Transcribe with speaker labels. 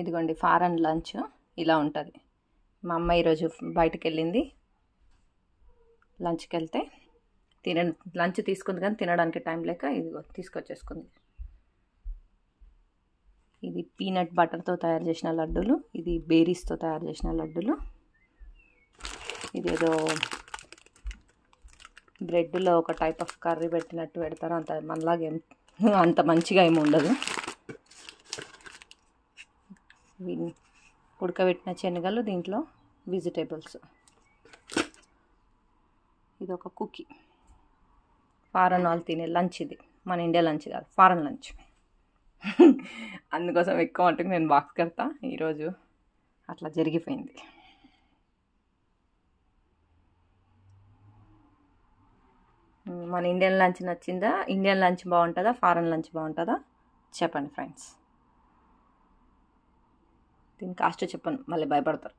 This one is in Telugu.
Speaker 1: ఇదిగోండి ఫారెన్ లంచ్ ఇలా ఉంటుంది. మా అమ్మ ఈరోజు బయటకు వెళ్ళింది, లంచ్కి వెళ్తే లంచ్ తీసుకుంది కానీ తినడానికి టైం లేక ఇదిగో తీసుకొచ్చేసుకుంది. ఇది పీనట్ బటర్తో తయారు చేసిన లడ్డూలు, ఇది బేరీస్తో తయారు చేసిన లడ్డూలు. ఇదేదో బ్రెడ్లో ఒక టైప్ ఆఫ్ కర్రీ పెట్టినట్టు పెడతారు, అంత మనలాగా అంత మంచిగా ఏమి ఉండదు. ఉడకబెట్టిన శనగలు, దీంట్లో వెజిటేబుల్స్. ఇది ఒక కుకీ. ఫారెన్ వాళ్ళు తినే లంచ్ ఇది, మన ఇండియా లంచ్ కాదు, ఫారెన్ లంచ్. అందుకోసం ఎక్కువ మట్టుకు నేను బాక్స్ కడతా. ఈరోజు అట్లా జరిగిపోయింది. మన ఇండియన్ లంచ్ నచ్చిందా? ఇండియన్ లంచ్ బాగుంటుందా, ఫారెన్ లంచ్ బాగుంటుందా చెప్పండి ఫ్రెండ్స్. దీని కాస్ట్ చెప్పను, మళ్ళీ భయపడతారు.